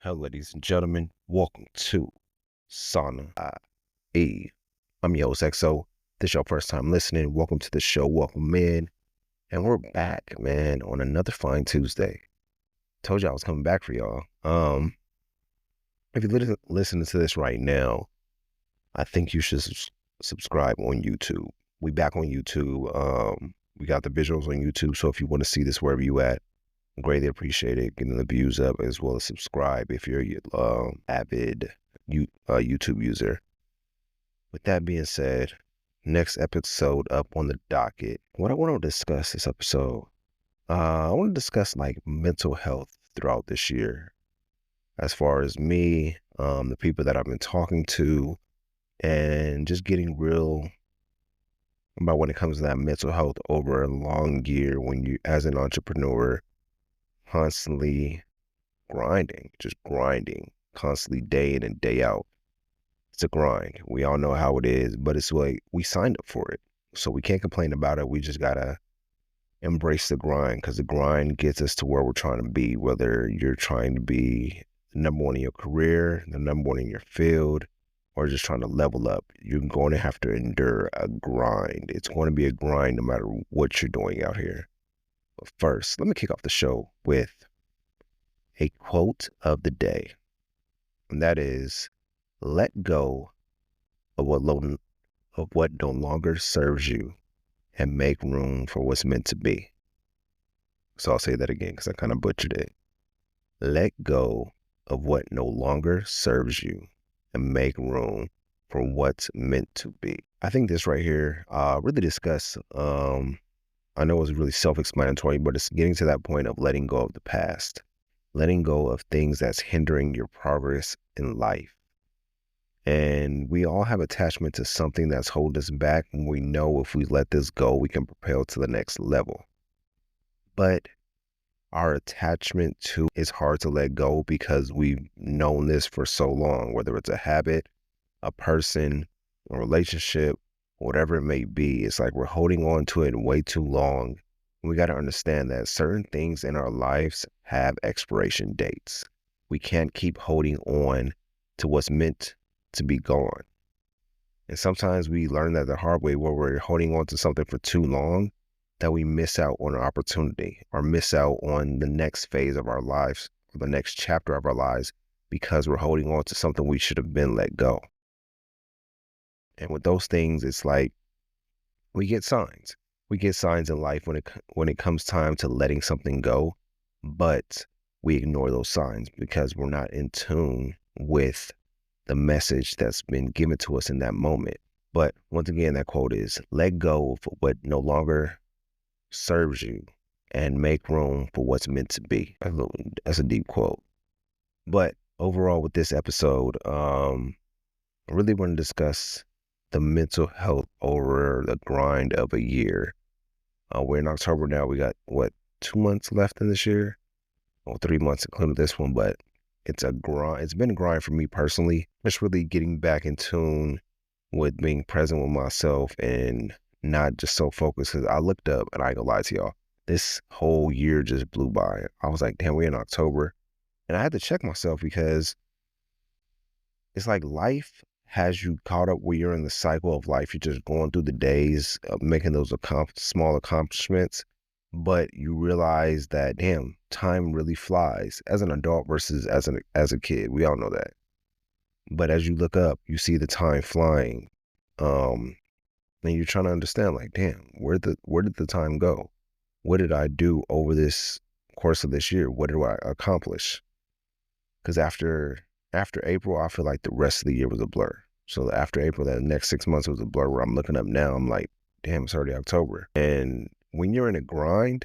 Hello, ladies and gentlemen. Welcome to Sauna IE. I'm your host, XO. This is your first time listening. Welcome to the show. Welcome in. And we're back, man, on another fine Tuesday. Told you I was coming back for y'all. If you're listening to this right now, I think you should subscribe on YouTube. We back on YouTube. We got the visuals on YouTube. So if you want to see this wherever you at, greatly appreciate it. Getting the views up as well as subscribe if you're avid YouTube user. With that being said, next episode up on the docket. What I want to discuss this episode, I want to discuss like mental health throughout this year, as far as me, the people that I've been talking to, and just getting real about when it comes to that mental health over a long year when you, as an entrepreneur, constantly just grinding, constantly day in and day out. It's a grind. We all know how it is, but it's like we signed up for it. So we can't complain about it. We just gotta embrace the grind because the grind gets us to where we're trying to be, whether you're trying to be the number one in your career, the number one in your field, or just trying to level up. You're going to have to endure a grind. It's going to be a grind no matter what you're doing out here. But first, let me kick off the show with a quote of the day. And that is, let go of what no longer serves you and make room for what's meant to be. So I'll say that again because I kind of butchered it. Let go of what no longer serves you and make room for what's meant to be. I think this right here really discuss, I know it's really self-explanatory, but it's getting to that point of letting go of the past, letting go of things that's hindering your progress in life. And we all have attachment to something that's holding us back, and we know if we let this go, we can propel to the next level. But our attachment to is hard to let go because we've known this for so long, whether it's a habit, a person, a relationship, whatever it may be. It's like we're holding on to it way too long. We got to understand that certain things in our lives have expiration dates. We can't keep holding on to what's meant to be gone. And sometimes we learn that the hard way, where we're holding on to something for too long, that we miss out on an opportunity or miss out on the next phase of our lives or the next chapter of our lives because we're holding on to something we should have been let go. And with those things, it's like we get signs. We get signs in life when it comes time to letting something go, but we ignore those signs because we're not in tune with the message that's been given to us in that moment. But once again, that quote is, let go of what no longer serves you and make room for what's meant to be. That's a deep quote. But overall with this episode, I really want to discuss the mental health over the grind of a year. We're in October now. We got, 2 months left in this year? Or 3 months, including this one, but it's a grind. It's been a grind for me personally. It's really getting back in tune with being present with myself and not just so focused. Because I looked up, and I ain't gonna lie to y'all, this whole year just blew by. I was like, damn, we're in October. And I had to check myself because it's like life has you caught up where you're in the cycle of life. You're just going through the days of making those small accomplishments, but you realize that, damn, time really flies as an adult versus as a kid. We all know that. But as you look up, you see the time flying. And you're trying to understand, like, damn, where did the time go? What did I do over this course of this year? What did I accomplish? Because after April, I feel like the rest of the year was a blur. So after April, that next 6 months was a blur where I'm looking up now, I'm like, damn, it's already October. And when you're in a grind,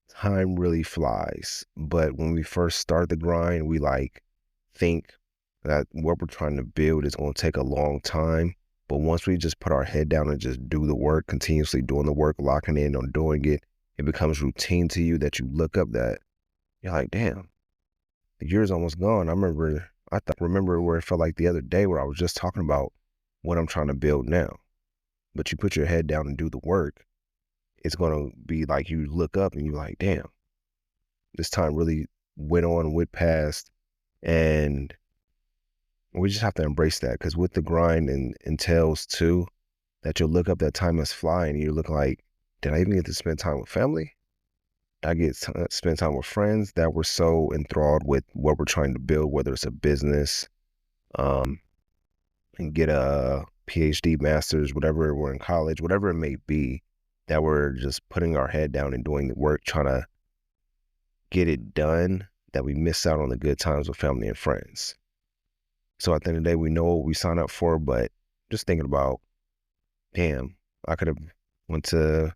time really flies. But when we first start the grind, we think that what we're trying to build is going to take a long time. But once we just put our head down and just do the work, continuously doing the work, locking in on doing it, it becomes routine to you that you look up that you're like, damn, the year's almost gone. I remember where it felt like the other day where I was just talking about what I'm trying to build now. But you put your head down and do the work, it's going to be like you look up and you're like, damn, this time really went past, And we just have to embrace that, because with the grind and entails too, that you'll look up that time as flying and you look like, did I even get to spend time with family? Did I get to spend time with friends that were so enthralled with what we're trying to build, whether it's a business, um, and get a PhD, master's, whatever we're in college, whatever it may be, that we're just putting our head down and doing the work, trying to get it done, that we miss out on the good times with family and friends. So at the end of the day, we know what we signed up for, but just thinking about, damn, I could have went to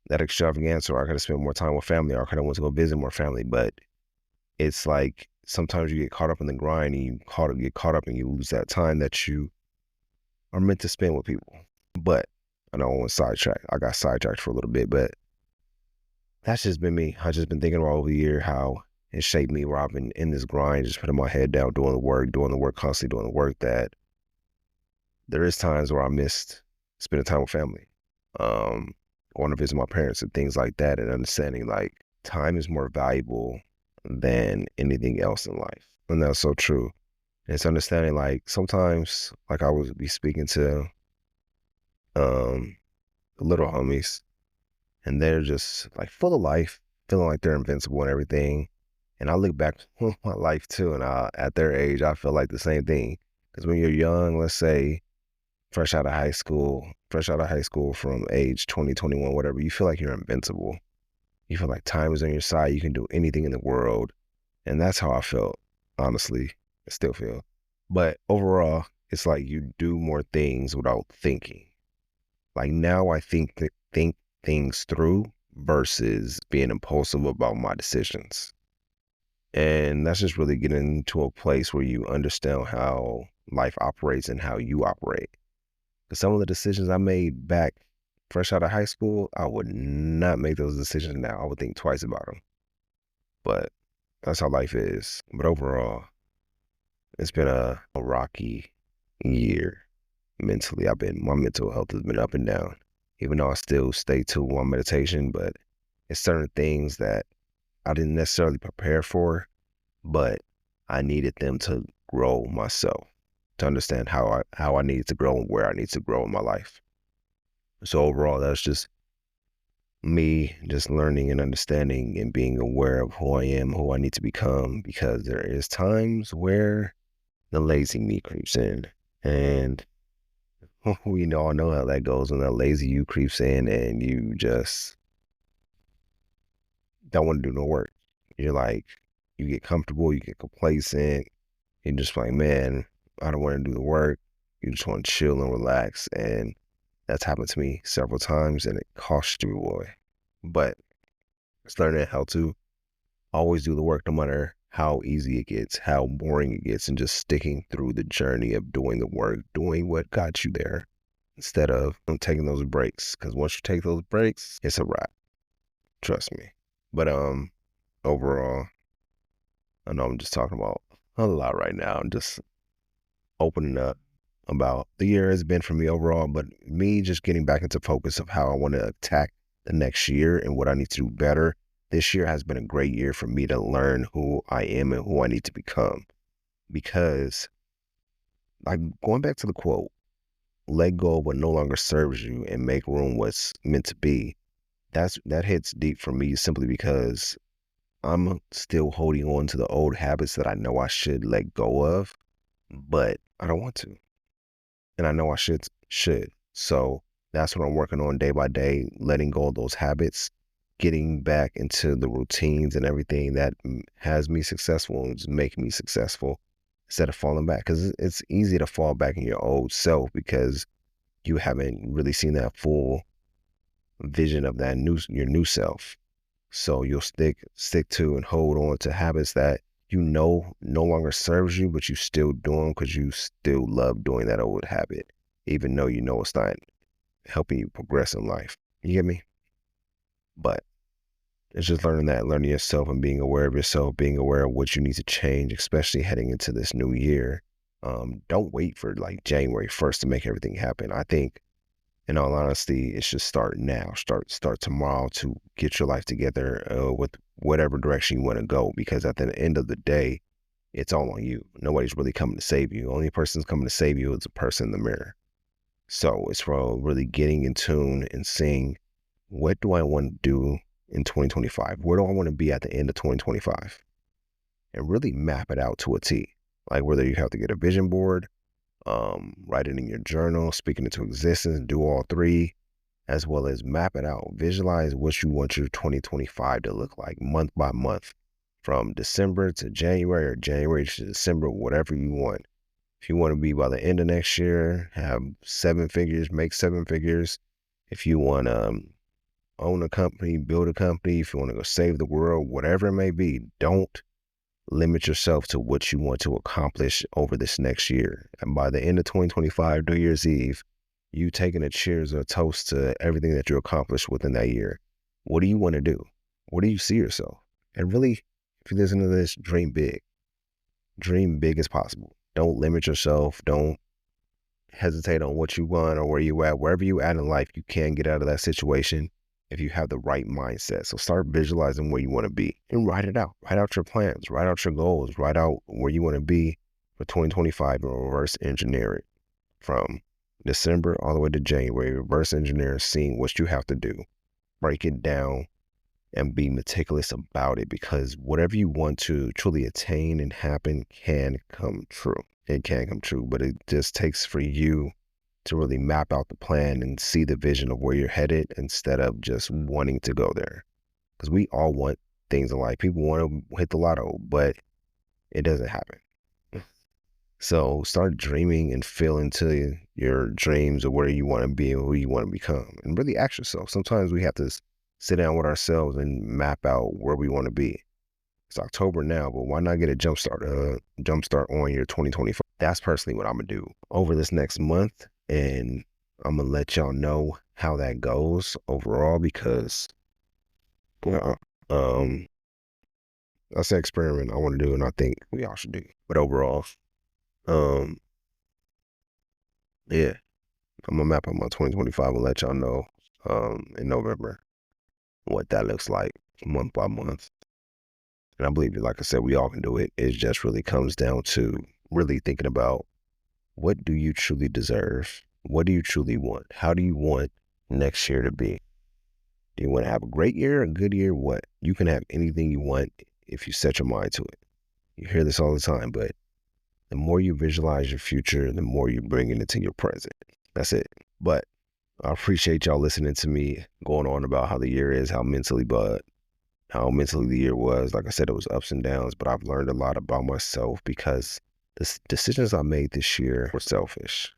that extravaganza, or I could have spent more time with family, or I could have went to go visit more family. But it's like sometimes you get caught up in the grind and get caught up and you lose that time that you are meant to spend with people. But I know I went sidetracked. I got sidetracked for a little bit, but that's just been me. I've just been thinking about over the year how it shaped me, where I've been in this grind, just putting my head down, doing the work, constantly doing the work, that there is times where I missed spending time with family, going to visit my parents and things like that, and understanding like time is more valuable than anything else in life. And that's so true. And it's understanding like sometimes, like I would be speaking to um the little homies, and they're just like full of life, feeling like they're invincible and everything. And I look back on my life too, and at their age, I feel like the same thing. Because when you're young, let's say fresh out of high school from age 20, 21, whatever, you feel like you're invincible. You feel like time is on your side. You can do anything in the world. And that's how I felt, honestly. I still feel. But overall, it's like you do more things without thinking. Like now I think things through versus being impulsive about my decisions. And that's just really getting to a place where you understand how life operates and how you operate. Because some of the decisions I made back fresh out of high school, I would not make those decisions now. I would think twice about them. But that's how life is. But overall, it's been a rocky year mentally. My mental health has been up and down, even though I still stay to one meditation, but it's certain things that I didn't necessarily prepare for, but I needed them to grow myself, to understand how I needed to grow and where I need to grow in my life. So overall, that's just me just learning and understanding and being aware of who I am, who I need to become, because there is times where the lazy me creeps in, and we all know how that goes when that lazy you creeps in and you just don't want to do no work. You're like, you get comfortable, you get complacent, you're just like, man, I don't want to do the work. You just want to chill and relax. And that's happened to me several times, and it costs you, boy. But it's learning how to always do the work, no matter how easy it gets, how boring it gets, and just sticking through the journey of doing the work, doing what got you there, instead of taking those breaks. Because once you take those breaks, it's a wrap. Trust me. But overall, I know I'm just talking about a lot right now. I'm just opening up about the year has been for me overall, but me just getting back into focus of how I want to attack the next year and what I need to do better. This year has been a great year for me to learn who I am and who I need to become. Because, like, going back to the quote, let go of what no longer serves you and make room what's meant to be. That hits deep for me, simply because I'm still holding on to the old habits that I know I should let go of, but I don't want to. And I know I should. So that's what I'm working on day by day, letting go of those habits, getting back into the routines and everything that has me successful and is making me successful, instead of falling back. Because it's easy to fall back in your old self because you haven't really seen that full vision of your new self. So you'll stick to and hold on to habits that you know no longer serves you, but you still do them because you still love doing that old habit, even though you know it's not helping you progress in life. You get me? But it's just learning yourself and being aware of yourself, being aware of what you need to change, especially heading into this new year. Don't wait for like January 1st to make everything happen. I think, in all honesty, it should start now. Start tomorrow to get your life together with whatever direction you want to go. Because at the end of the day, it's all on you. Nobody's really coming to save you. Only person's coming to save you is the person in the mirror. So it's for really getting in tune and seeing, what do I want to do in 2025? Where do I want to be at the end of 2025? And really map it out to a T. Like whether you have to get a vision board, write it in your journal, speak it into existence, do all three, as well as map it out. Visualize what you want your 2025 to look like month by month, from December to January or January to December, whatever you want. If you want to be by the end of next year, have 7 figures, make 7 figures. If you want to own a company, build a company, if you want to go save the world, whatever it may be, don't limit yourself to what you want to accomplish over this next year. And by the end of 2025, New Year's Eve, you taking a cheers or a toast to everything that you accomplished within that year. What do you want to do? Where do you see yourself? And really, if you listen to this, dream big. Dream big as possible. Don't limit yourself. Don't hesitate on what you want or where you at. Wherever you at in life, you can get out of that situation if you have the right mindset. So start visualizing where you want to be and write it out. Write out your plans, write out your goals, write out where you want to be for 2025 and reverse engineer it from December all the way to January. Reverse engineer, seeing what you have to do, break it down, and be meticulous about it, because whatever you want to truly attain and happen can come true. It can come true, but it just takes for you to really map out the plan and see the vision of where you're headed instead of just wanting to go there. Because we all want things in life. People want to hit the lotto, but it doesn't happen. So start dreaming and feel into your dreams of where you want to be and who you want to become, and really ask yourself. Sometimes we have to sit down with ourselves and map out where we want to be. It's October now, but why not get a jump start on your 2025? That's personally what I'm gonna do over this next month, and I'm gonna let y'all know how that goes overall, because that's an experiment I want to do, and I think we all should do. But overall, yeah, I'm gonna map out my 2025 and let y'all know in November what that looks like month by month. And I believe, like I said, we all can do it. It just really comes down to really thinking about, what do you truly deserve? What do you truly want? How do you want next year to be? Do you want to have a great year, a good year? What? You can have anything you want if you set your mind to it. You hear this all the time, but the more you visualize your future, the more you bring it into your present. That's it. But I appreciate y'all listening to me going on about how the year is, how mentally the year was. Like I said, it was ups and downs, but I've learned a lot about myself because the decisions I made this year were selfish.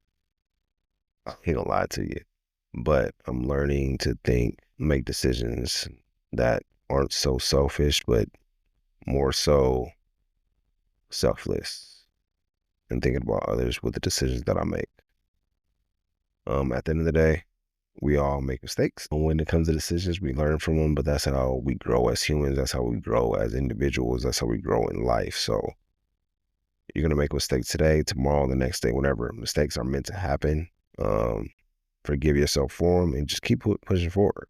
I ain't gonna lie to you, but I'm learning to make decisions that aren't so selfish, but more so selfless, and thinking about others with the decisions that I make. At the end of the day, we all make mistakes. And when it comes to decisions, we learn from them, but that's how we grow as humans. That's how we grow as individuals. That's how we grow in life. So you're going to make mistakes today, tomorrow, the next day, whenever. Mistakes are meant to happen. Forgive yourself for them and just keep pushing forward.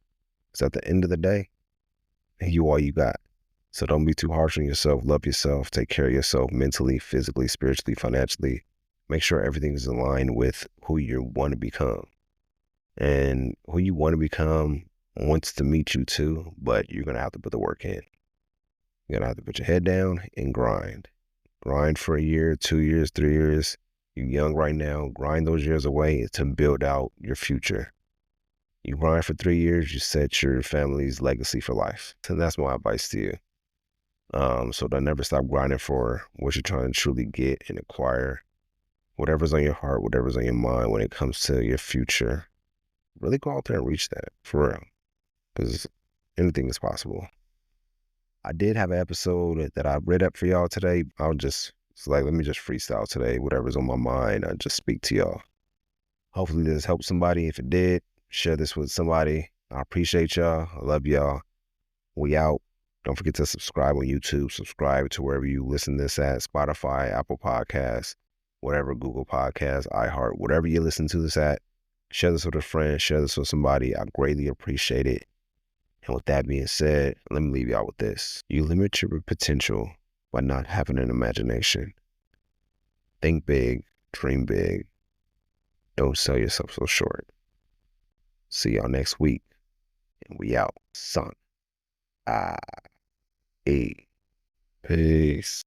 Because at the end of the day, you all you got. So don't be too harsh on yourself. Love yourself. Take care of yourself mentally, physically, spiritually, financially. Make sure everything is aligned with who you want to become. And who you want to become wants to meet you too, but you're going to have to put the work in. You're going to have to put your head down and grind. Grind for a year, 2 years, 3 years. You're young right now. Grind those years away to build out your future. You grind for 3 years, you set your family's legacy for life. And that's my advice to you. So don't never stop grinding for what you're trying to truly get and acquire. Whatever's on your heart, whatever's on your mind when it comes to your future, really go out there and reach that, for real, because anything is possible. I did have an episode that I read up for y'all today. Let me just freestyle today. Whatever's on my mind, I just speak to y'all. Hopefully this helped somebody. If it did, share this with somebody. I appreciate y'all. I love y'all. We out. Don't forget to subscribe on YouTube. Subscribe to wherever you listen to this at, Spotify, Apple Podcasts, whatever, Google Podcasts, iHeart, whatever you listen to this at. Share this with a friend. Share this with somebody. I greatly appreciate it. And with that being said, let me leave y'all with this. You limit your potential by not having an imagination. Think big, dream big. Don't sell yourself so short. See y'all next week. And we out. Son. I. E. Peace.